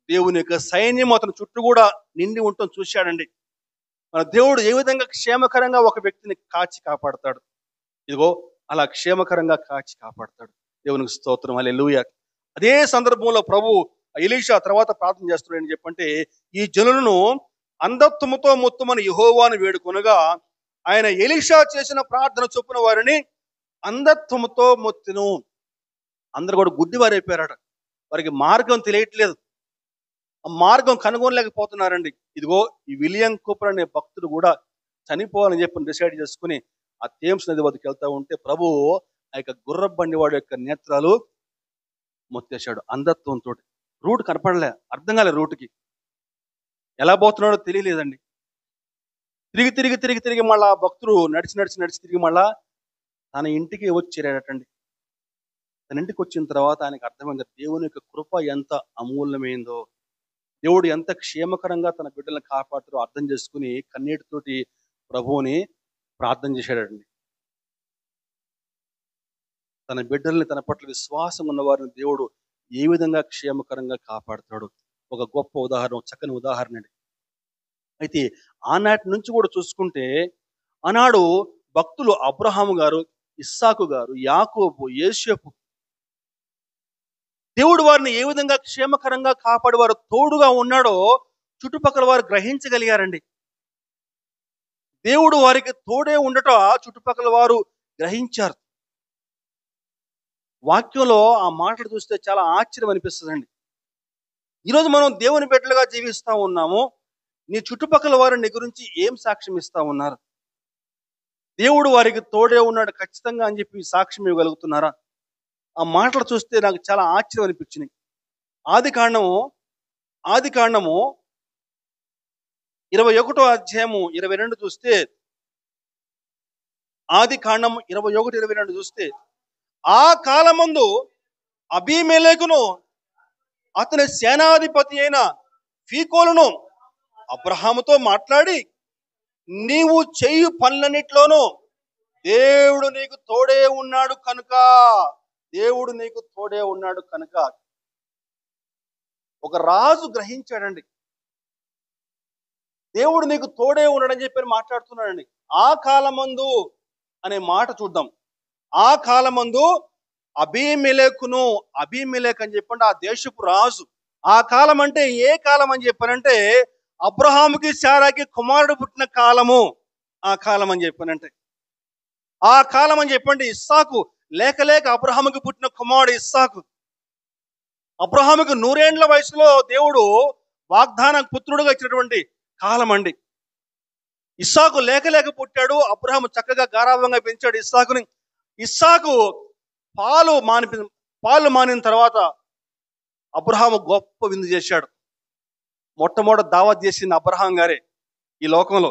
దేవుని యొక్క సైన్యం అతని చుట్టూ కూడా నిండి ఉండటం చూశాడండి. మన దేవుడు ఏ విధంగా క్షేమకరంగా ఒక వ్యక్తిని కాచి కాపాడతాడు, ఇదిగో అలా క్షేమకరంగా కాచి కాపాడతాడు. దేవునికి స్తోత్రం, హల్లెలూయా. అదే సందర్భంలో ప్రభు ఎలీషా తర్వాత ప్రార్థన చేస్తున్నాడు. అని చెప్పంటే, ఈ జనులను అంధత్వముతో మొత్తమని యెహోవాను వేడుకొనగా, ఆయన ఎలీషా చేసిన ప్రార్థన చొప్పున వారిని అంధత్వముతో మొత్తును. అందరు కూడా గుడ్డివారైపోయారట. వారికి మార్గం తెలియట్లేదు, ఆ మార్గం కనుగొనలేకపోతున్నారండి. ఇదిగో ఈ విలియం కూపర్ అనే భక్తుడు కూడా చనిపోవాలని చెప్పి డిసైడ్ చేసుకుని ఆ థేమ్స్ నది వద్దకు వెళ్తా ఉంటే ప్రభు ఆ యొక్క గుర్రపు బండి వాడి యొక్క నేత్రాలు మొత్తేశాడు అంధత్వంతో. రూట్ కనపడలే, అర్థం కాలే, రూట్కి ఎలా పోతున్నాడో తెలియలేదండి. తిరిగి తిరిగి తిరిగి తిరిగి మళ్ళా ఆ భక్తుడు నడిచి నడిచి నడిచి తిరిగి మళ్ళా తన ఇంటికి వచ్చి చేరాడటండి. తన ఇంటికి వచ్చిన తర్వాత ఆయనకు అర్థమైంది దేవుని యొక్క కృప ఎంత అమూల్యమైందో, దేవుడు ఎంత క్షేమకరంగా తన బిడ్డలను కాపాడుతారో అర్థం చేసుకుని కన్నీటితోటి ప్రభువుని ప్రార్థన చేశాడండి. తన బిడ్డల్ని, తన పట్ల విశ్వాసం ఉన్న వారిని దేవుడు ఏ విధంగా క్షేమకరంగా కాపాడుతాడు ఒక గొప్ప ఉదాహరణ, చక్కని ఉదాహరణ అండి. అయితే ఆనాటి నుంచి కూడా చూసుకుంటే, ఆనాడు భక్తులు అబ్రహాము గారు, ఇస్సాకు గారు, యాకోబు, యోసేపు, దేవుడు వారిని ఏ విధంగా క్షేమకరంగా కాపాడి వారు తోడుగా ఉన్నాడో చుట్టుపక్కల వారు గ్రహించగలిగారండి. దేవుడు వారికి తోడే ఉండట చుట్టుపక్కల వారు గ్రహించారు. వాక్యంలో ఆ మాటలు చూస్తే చాలా ఆశ్చర్యం అనిపిస్తుందండి. ఈరోజు మనం దేవుని బిడ్డలుగా జీవిస్తూ ఉన్నాము. నీ చుట్టుపక్కల వారు నీ గురించి ఏం సాక్ష్యం ఇస్తా ఉన్నారు? దేవుడు వారికి తోడే ఉన్నాడు ఖచ్చితంగా అని చెప్పి సాక్ష్యం ఇవ్వగలుగుతున్నారా? ఆ మాటలు చూస్తే నాకు చాలా ఆశ్చర్యం అనిపించినాయి. ఆది కాండము 21వ అధ్యాయము 22 చూస్తే, ఆది కాండము 21:22 చూస్తే, ఆ కాలమందు అబీమెలెకును అతని సేనాధిపతి అయిన ఫీకోలును అబ్రహాముతో మాట్లాడి, నీవు చేయు పనులన్నిట్లోనూ దేవుడు నీకు తోడే ఉన్నాడు కనుక, దేవుడు నీకు తోడే ఉన్నాడు కనుక. ఒక రాజు గ్రహించాడండి, దేవుడు నీకు తోడే ఉన్నాడని చెప్పి మాట్లాడుతున్నాడండి. ఆ కాలమందు అనే మాట చూద్దాం. ఆ కాలమందు అబీమెలెకును, అబీమెలెక్ అని చెప్పండి ఆ దేశపు రాజు, ఆ కాలం అంటే ఏ కాలం అని చెప్పానంటే అబ్రహాముకి శారాకి కుమారుడు పుట్టిన కాలము. ఆ కాలం అని చెప్పానంటే ఆ కాలం అని చెప్పండి. ఇస్సాకు లేక లేక అబ్రహాముకి పుట్టిన కుమారుడు ఇస్సాకు. అబ్రహాముకి 100 వయసులో దేవుడు వాగ్దాన పుత్రుడుగా ఇచ్చినటువంటి కాలం అండి. ఇస్సాకు లేక లేక పుట్టాడు. అబ్రహాము చక్కగా గారాభంగా పెంచాడు ఇస్సాకుని. ఇస్సాకు పాలు మానిన తర్వాత అబ్రహాము గొప్ప విందు చేశాడు. మొట్టమొదటి దావత్ చేసింది అబ్రహాం గారే ఈ లోకంలో.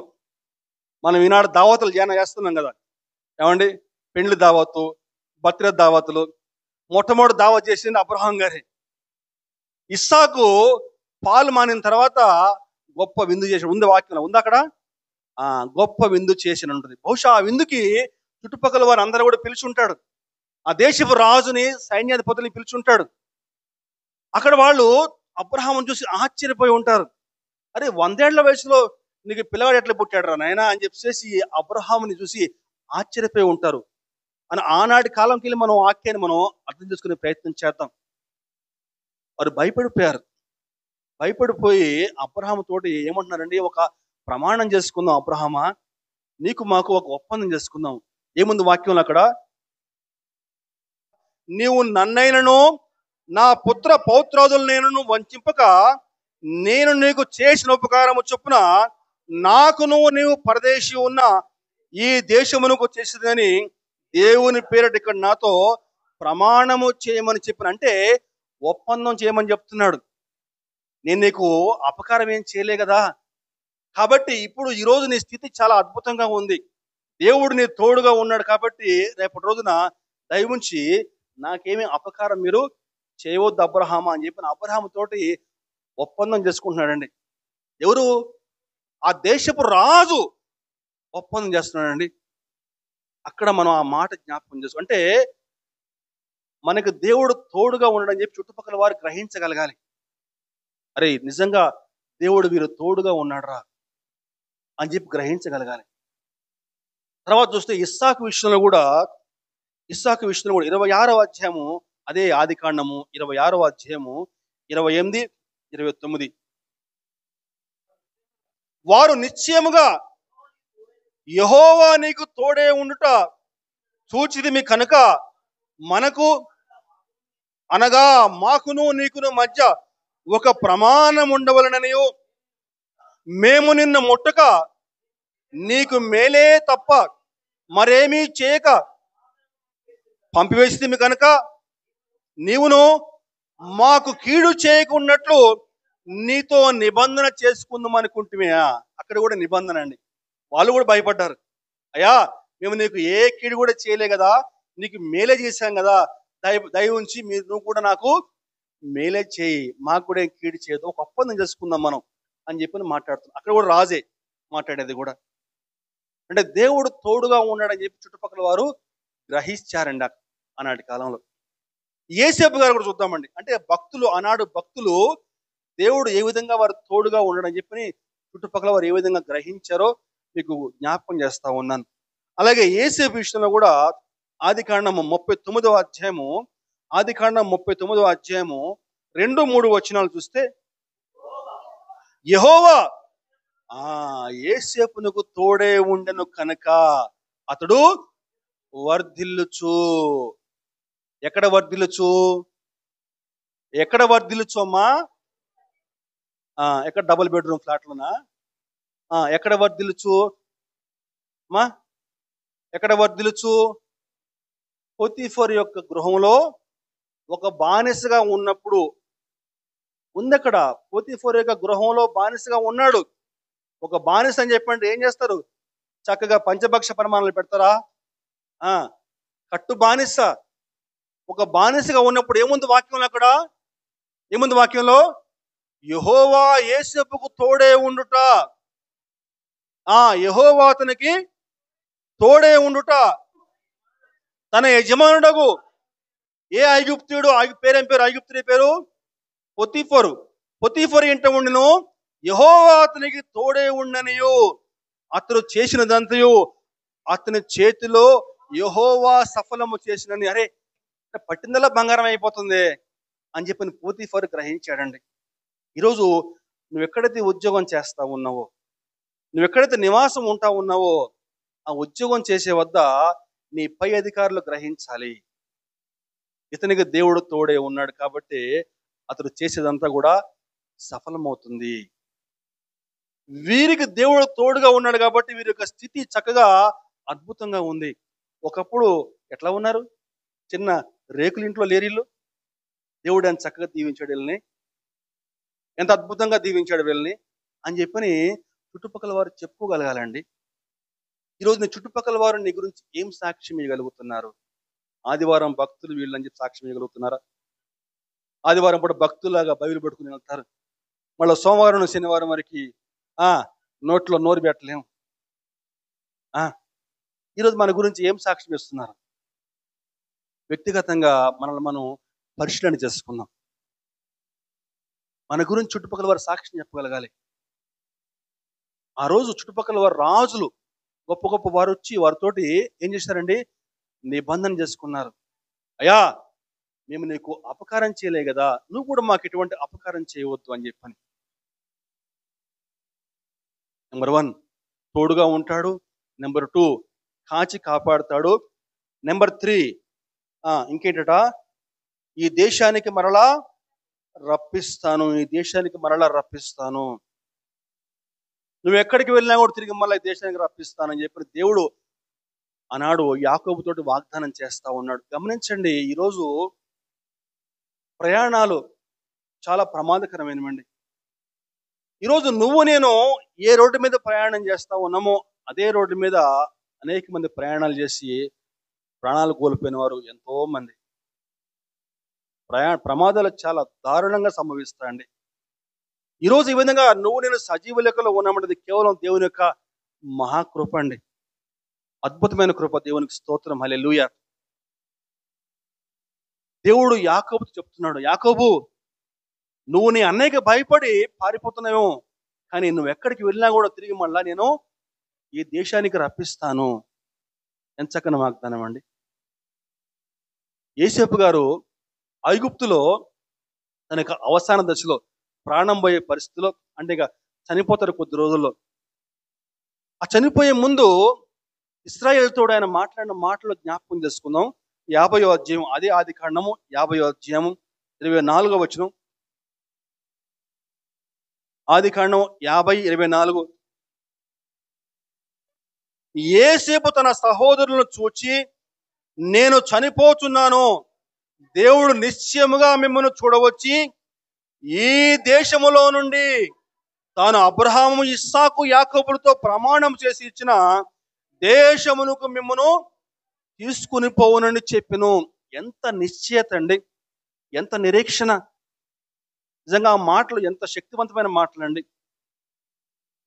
మనం ఈనాడు దావతులు చేస్తున్నాం కదా, ఏమండి? పెండ్లి దావత్తు, బర్త్డే దావతులు. మొట్టమొదటి దావత్ చేసింది అబ్రహాం గారే. ఇస్సాకు పాలు మానిన తర్వాత గొప్ప విందు చేశాడు. ఉంది వాక్యం ఉంది అక్కడ. గొప్ప విందు చేసిన ఉంటుంది. బహుశా ఆ విందుకి చుట్టుపక్కల వారు అందరూ కూడా పిలుచుంటాడు. ఆ దేశపు రాజుని, సైన్యాధిపతుని పిలుచుంటాడు. అక్కడ వాళ్ళు అబ్రహామును చూసి ఆశ్చర్యపోయి ఉంటారు. అరే, 100 ఏళ్ల వయసులో నీకు పిల్లవాడు ఎట్లా పుట్టాడు రా నాయనా అని చెప్పేసి అబ్రహాముని చూసి ఆశ్చర్యపోయి ఉంటారు. అని ఆనాటి కాలంకి వెళ్ళి మనం వాక్యాన్ని మనం అర్థం చేసుకునే ప్రయత్నం చేద్దాం. వారు భయపడిపోయారు. భయపడిపోయి అబ్రహాము తోటి ఏమంటున్నారండి, ఒక ప్రమాణం చేసుకుందాం అబ్రహామా, నీకు మాకు ఒక ఒప్పందం చేసుకుందాం. ఏముంది వాక్యంలో అక్కడ? నీవు నన్నైనను నా పుత్ర పౌత్రాదులనైనను వంచింపక నేను నీకు చేసిన ఉపకారము చొప్పున నాకును నీవు పరదేశి ఉన్న ఈ దేశమునకు చేసేదని దేవుని పేరట ఇక్కడ నాతో ప్రమాణము చేయమని చెప్పిన. అంటే ఒప్పందం చేయమని చెప్తున్నాడు. నేను నీకు అపకారం ఏం చేయలే కదా, కాబట్టి ఇప్పుడు ఈరోజు నీ స్థితి చాలా అద్భుతంగా ఉంది. దేవుడు నీ తోడుగా ఉన్నాడు కాబట్టి రేపటి రోజున దయవుంచి నాకేమీ అపకారం మీరు చేయవద్దు అబ్రహామా అని చెప్పిన అబ్రహాము తోటి ఒప్పందం చేసుకుంటున్నాడండి. ఎవరు? ఆ దేశపు రాజు ఒప్పందం చేస్తున్నాడండి. అక్కడ మనం ఆ మాట జ్ఞాపకం చేసుకో. అంటే మనకు దేవుడు తోడుగా ఉండడని చెప్పి చుట్టుపక్కల వారు గ్రహించగలగాలి. అరే, నిజంగా దేవుడు వీరు తోడుగా ఉన్నాడురా అని చెప్పి గ్రహించగలగాలి. తర్వాత చూస్తే ఇస్సాకు విషయంలో కూడా 26వ అధ్యాయము, అదే ఆదికాండము 26వ అధ్యాయము 28, 29. వారు నిశ్చయముగా యెహోవా నీకు తోడే ఉండుట చూచితిమి కనుక మనకు అనగా మాకును నీకును మధ్య ఒక ప్రమాణం ఉండవలననియు మేము నిన్ను ముట్టక నీకు మేలే తప్ప మరేమీ చేయక పంపివేసితిమి కనుక నీవును మాకు కీడు చేయకున్నట్లు నీతో నిబంధన చేసుకుందాం అనుకుంటుమే. అక్కడ కూడా నిబంధన అండి. వాళ్ళు కూడా భయపడ్డారు. అయ్యా, మేము నీకు ఏ కీడు కూడా చేయలే కదా, నీకు మేలే చేశాం కదా, దయ ఉంచి నువ్వు కూడా నాకు మేలే చేయి, మాకు కూడా ఏం కీడు చేయదు, ఒక ఒప్పందం చేసుకుందాం మనం అని చెప్పి మాట్లాడుతున్నాం. అక్కడ కూడా రాజే మాట్లాడేది కూడా. అంటే దేవుడు తోడుగా ఉన్నాడని చెప్పి చుట్టుపక్కల వారు గ్రహించారండి ఆనాటి కాలంలో. యేసేపు గారు కూడా చూద్దామండి. అంటే భక్తులు, ఆనాడు భక్తులు దేవుడు ఏ విధంగా వారు తోడుగా ఉండడని చెప్పి చుట్టుపక్కల వారు ఏ విధంగా గ్రహించారో మీకు జ్ఞాపకం చేస్తా ఉన్నాను. అలాగే యేసేపు విషయంలో కూడా ఆదికాండం 39వ అధ్యాయము 2-3 వచనాలు చూస్తే, యెహోవా యేసేపునకు తోడే ఉండెను కనుక అతడు వర్ధిల్లుచు. ఎక్కడ వర్ధిల్లుచు అమ్మా? ఎక్కడ? డబుల్ బెడ్రూమ్ ఫ్లాట్లోనా? ఎక్కడ వర్ధిల్లుచు అమ్మా? ఎక్కడ వర్ధిల్లుచు? పొతీఫరు యొక్క గృహంలో ఒక బానిసగా ఉన్నప్పుడు ఉంది. అక్కడ పొతీఫరు యొక్క గృహంలో బానిసగా ఉన్నాడు. ఒక బానిస అని చెప్పండి ఏం చేస్తారు? చక్కగా పంచభక్ష పరిమాణాలు పెడతారా? కట్టు బానిస. ఒక బానిసగా ఉన్నప్పుడు ఏముంది వాక్యంలో? అక్కడ ఏముంది వాక్యంలో? యెహోవా యేసేపుకు తోడే ఉండుట. యెహోవా అతనికి తోడే ఉండుట. తన యజమానుడగు ఏ ఐగుప్తుడు, పేరేం పేరు? ఐగుప్తుడి పేరు పొతీఫరు ఇంట ఉండిను యెహోవా అతనికి తోడే ఉండనియు అతడు చేసినదంతయు అతని చేతిలో యెహోవా సఫలము చేసినని. అరే, పట్టిందల్లా బంగారం అయిపోతుంది అని చెప్పి పొతీఫరు గ్రహించాడండి. ఈరోజు నువ్వు ఎక్కడైతే ఉద్యోగం చేస్తా ఉన్నావో, నువ్వు ఎక్కడైతే నివాసం ఉంటా ఉన్నావో, ఆ ఉద్యోగం చేసే వద్ద నీ పై అధికారులు గ్రహించాలి, ఇతనికి దేవుడు తోడే ఉన్నాడు కాబట్టి అతడు చేసేదంతా కూడా సఫలమవుతుంది. వీరికి దేవుడు తోడుగా ఉన్నాడు కాబట్టి వీరి యొక్క స్థితి చక్కగా అద్భుతంగా ఉంది. ఒకప్పుడు ఎట్లా ఉన్నారు? చిన్న రేకుల ఇంట్లో లేరిల్లు. దేవుడు ఎంత చక్కగా దీవించాడు వీళ్ళని, ఎంత అద్భుతంగా దీవించాడు వీళ్ళని అని చెప్పని చుట్టుపక్కల వారు చెప్పుకోగలగాలండి. ఈరోజు నీ చుట్టుపక్కల వారు నీ గురించి ఏం సాక్ష్యం ఇవ్వగలుగుతున్నారు? ఆదివారం భక్తులు వీళ్ళని చెప్పి సాక్ష్యం ఇవ్వగలుగుతున్నారా? ఆదివారం పూట భక్తులాగా బైబిల్ పట్టుకుని వెళ్తారు, మళ్ళీ సోమవారం శనివారం వరకు నోట్లో నోరు పెట్టలేము. ఈరోజు మన గురించి ఏం సాక్ష్యం ఇస్తున్నారు? వ్యక్తిగతంగా మనల్ని మనం పరిశీలన చేసుకుందాం. మన గురించి చుట్టుపక్కల వారు సాక్ష్యం చెప్పగలగాలి. ఆ రోజు చుట్టుపక్కల వారు రాజులు, గొప్ప గొప్ప వారు వచ్చి వారితోటి ఏం చేశారండి? నిబంధన చేసుకున్నారు. అయ్యా, మేము నీకు అపకారం చేయలే కదా, నువ్వు కూడా మాకు ఎటువంటి అపకారం చేయవద్దు అని చెప్పని. నెంబర్ 1 తోడుగా ఉంటాడు. నెంబర్ 2 కాచి కాపాడుతాడు. నెంబర్ 3 ఇంకేంటట? ఈ దేశానికి మరలా రప్పిస్తాను, ఈ దేశానికి మరలా రప్పిస్తాను. నువ్వు ఎక్కడికి వెళ్ళినా కూడా తిరిగి మళ్ళీ ఈ దేశానికి రప్పిస్తానని చెప్పి దేవుడు ఆనాడు యాకోబుతోటి వాగ్దానం చేస్తా ఉన్నాడు. గమనించండి, ఈరోజు ప్రయాణాలు చాలా ప్రమాదకరమైనవండి. ఈరోజు నువ్వు నేను ఏ రోడ్డు మీద ప్రయాణం చేస్తా ఉన్నామో అదే రోడ్డు మీద అనేక మంది ప్రయాణాలు చేసి ప్రాణాలు కోల్పోయిన వారు ఎంతో మంది. ప్రమాదాలు చాలా దారుణంగా సంభవిస్తాయండి. ఈరోజు ఈ విధంగా నువ్వు నేను సజీవ లెక్కలో ఉన్నామంటే కేవలం దేవుని యొక్క మహాకృప అండి, అద్భుతమైన కృప. దేవునికి స్తోత్రం, హల్లెలూయా. దేవుడు యాకోబుతో చెప్తున్నాడు, యాకోబు, నువ్వు నీ అన్నయ్యకి భయపడి పారిపోతున్నావేమో, కానీ నువ్వు ఎక్కడికి వెళ్ళినా కూడా తిరిగి మళ్ళా నేను ఈ దేశానికి రప్పిస్తాను. ఎంత చక్కని వాగ్దానం అండి. యోసేపు గారు ఐగుప్తులో తన యొక్క అవసాన దశలో, ప్రాణం పోయే పరిస్థితిలో, అంటే ఇక చనిపోతారు కొద్ది రోజుల్లో, ఆ చనిపోయే ముందు ఇశ్రాయేలుతో ఆయన మాట్లాడిన మాటలు జ్ఞాపకం చేసుకుందాం. 50వ అధ్యాయం, అదే ఆదికాండము 50వ అధ్యాయం 24వ వచనం. ఆదికాండం 50:24. యోసేపు తన సహోదరులను చూచి, నేను చనిపోతున్నాను, దేవుడు నిశ్చయముగా మిమ్మల్ని చూడవచ్చి ఈ దేశములో నుండి తాను అబ్రహాము, ఇస్సాకు, యాకోబులతో ప్రమాణం చేసి ఇచ్చిన దేశమునకు మిమ్మను తీసుకుని పోవునని చెప్పెను. ఎంత నిశ్చయత అండి, ఎంత నిరీక్షణ! నిజంగా ఆ మాటలు ఎంత శక్తివంతమైన మాటలండి.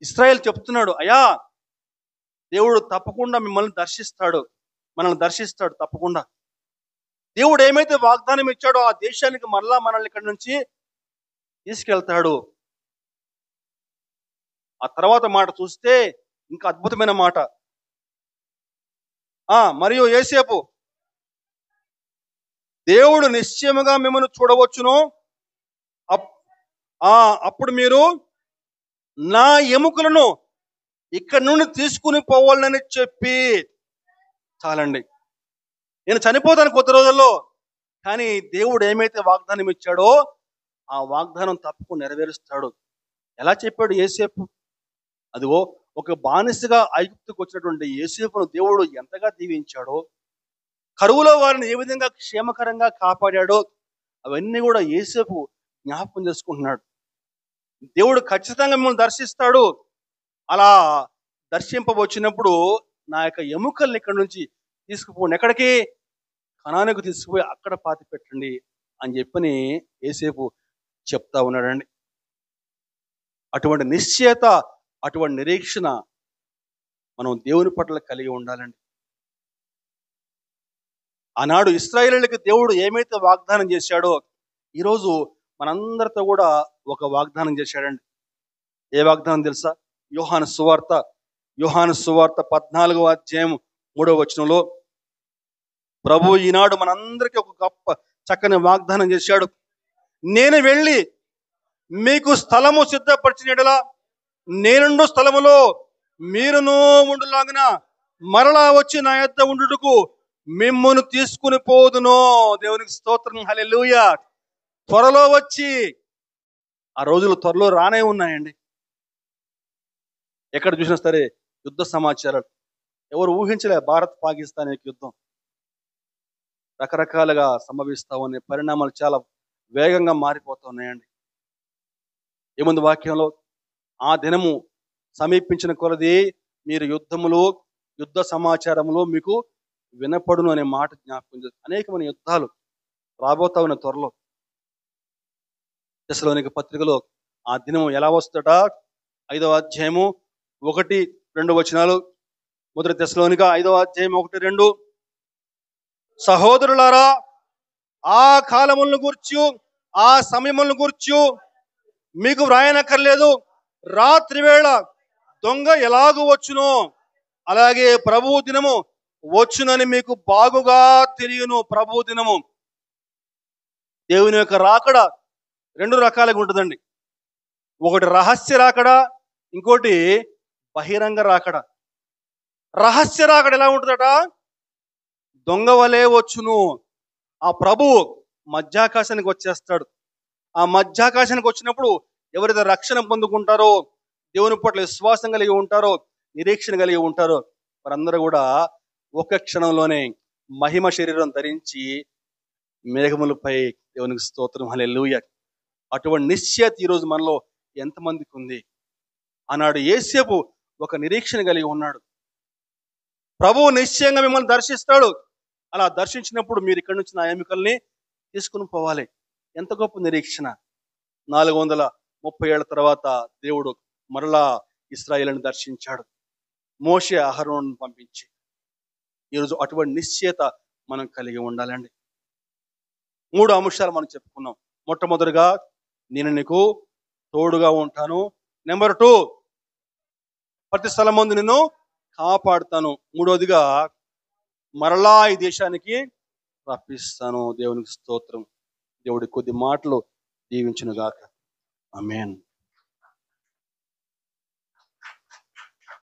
ఇశ్రాయేలు చెప్తున్నాడు, అయ్యా, దేవుడు తప్పకుండా మిమ్మల్ని దర్శిస్తాడు, మనల్ని దర్శిస్తాడు తప్పకుండా. దేవుడు ఏమైతే వాగ్దానం ఇచ్చాడో ఆ దేశానికి మరలా మనల్ని ఇక్కడి నుంచి తీసుకెళ్తాడు. ఆ తర్వాత మాట చూస్తే ఇంకా అద్భుతమైన మాట. మరియు యోసేపు, దేవుడు నిశ్చయముగా మిమ్మల్ని చూడవచ్చును, అప్పుడు మీరు నా ఎముకలను ఇక్కడి నుండి తీసుకుని పోవాలని చెప్పి. చాలండి, నేను చనిపోతాను కొద్ది రోజుల్లో, కానీ దేవుడు ఏమైతే వాగ్దానం ఇచ్చాడో ఆ వాగ్దానం తప్పకుండా నెరవేరుస్తాడు. ఎలా చెప్పాడు యోసేపు? అదిగో, ఒక బానిసగా ఐగుప్తుకు వచ్చినటువంటి యోసేపును దేవుడు ఎంతగా దీవించాడో, కరువులో వారిని ఏ విధంగా క్షేమకరంగా కాపాడాడో అవన్నీ కూడా యోసేపు జ్ఞాపకం చేసుకుంటున్నాడు. దేవుడు ఖచ్చితంగా మిమ్మల్ని దర్శిస్తాడు. అలా దర్శింపవచ్చినప్పుడు నా యొక్క ఎముకల్ని ఇక్కడి నుంచి తీసుకుపోండి, ఎక్కడికి? కనానుకు తీసుకుపోయి అక్కడ పాతి పెట్టండి అని చెప్పని యోసేపు చెప్తా ఉన్నాడండి. అటువంటి నిశ్చయత, అటువంటి నిరీక్షణ మనం దేవుని పట్ల కలిగి ఉండాలండి. ఆనాడు ఇశ్రాయేలులకు దేవుడు ఏమైతే వాగ్దానం చేశాడో ఈరోజు మనందరితో కూడా ఒక వాగ్దానం చేశాడండి. ఏ వాగ్దానం తెలుసా? యోహాను సువార్త 14వ అధ్యాయం 3వ వచనంలో ప్రభు ఈనాడు మనందరికీ ఒక గొప్ప చక్కని వాగ్దానం చేశాడు. నేను వెళ్ళి మీకు స్థలము సిద్ధపరిచిన యెడల నేనుండు స్థలములో మీరును ఉండులాగిన మరలా వచ్చి నా యొద్ద ఉండుటకు మిమ్మును తీసుకుని పోదును. దేవునికి స్తోత్రం, హల్లెలూయా. త్వరలో వచ్చి, ఆ రోజులు త్వరలో రానే ఉన్నాయండి. ఎక్కడ చూసినా సరే యుద్ధ సమాచారాలు. ఎవరు ఊహించలే భారత్ పాకిస్తాన్ యుద్ధం రకరకాలుగా సంభవిస్తా ఉన్నాయి. పరిణామాలు చాలా వేగంగా మారిపోతూ ఉన్నాయండి. ఏముంది వాక్యంలో, ఆ దినము సమీపించిన కొలది మీరు యుద్ధ సమాచారములు మీకు వినపడును అనే మాట జ్ఞాపకం చేస్తుంది. అనేకమైన యుద్ధాలు రాబోతా ఉన్న త్వరలో. తెస్సలోనిక పత్రికలో ఆ దినము ఎలా వస్తుందట? 5వ అధ్యాయము 1-2 వచనాలు. మొదటి తెస్సలోనిక 5వ అధ్యాయం 1-2. సహోదరులారా, ఆ కాలములను గూర్చి ఆ సమయములను గూర్చి మీకు వ్రాయనక్కర్లేదు. రాత్రి వేళ దొంగ ఎలాగూ వచ్చునో అలాగే ప్రభువు దినము వచ్చునని మీకు బాగుగా తెలియను. ప్రభువు దినము, దేవుని యొక్క రాకడ 2 రకాలుగా ఉంటుందండి. ఒకటి రహస్య రాకడ, ఇంకోటి బహిరంగ రాకడ. రహస్య రాకడ ఎలా ఉంటుందట? దొంగ వలే వచ్చును. ఆ ప్రభువు మధ్యాకాశానికి వచ్చేస్తాడు. ఆ మధ్యాకాశానికి వచ్చినప్పుడు ఎవరైతే రక్షణ పొందుకుంటారో, దేవుని పట్ల విశ్వాసం కలిగి ఉంటారో, నిరీక్షణ కలిగి ఉంటారో, వారందరూ కూడా ఒక క్షణంలోనే మహిమ శరీరం ధరించి మేఘములపై, దేవునికి స్తోత్రం, హల్లెలూయా. అటువంటి నిశ్చయత ఈరోజు మనలో ఎంతమందికి ఉంది? ఆనాడు యేసేపు ఒక నిరీక్షణ కలిగి ఉన్నాడు. ప్రభువు నిశ్చయంగా మిమ్మల్ని దర్శిస్తాడు. అలా దర్శించినప్పుడు మీరు ఇక్కడి నుంచి నా ఎముకల్ని తీసుకుని పోవాలి. ఎంత గొప్ప నిరీక్షణ! 430 ఏళ్ల తర్వాత దేవుడు మరలా ఇశ్రాయేలును దర్శించాడు, మోషే అహరోనును పంపించి. ఈరోజు అటువంటి నిశ్చయత మనం కలిగి ఉండాలండి. 3 అంశాలు మనం చెప్పుకున్నాం. మొట్టమొదటిగా, నేను నీకు తోడుగా ఉంటాను. నెంబర్ 2, ప్రతి స్థలం ముందు నిన్ను కాపాడుతాను. 3వదిగా, మరలా ఈ దేశానికి రప్పిస్తాను. దేవునికి స్తోత్రం. దేవుడి కొద్ది మాటలు దీవించును గాక. ఆమేన్.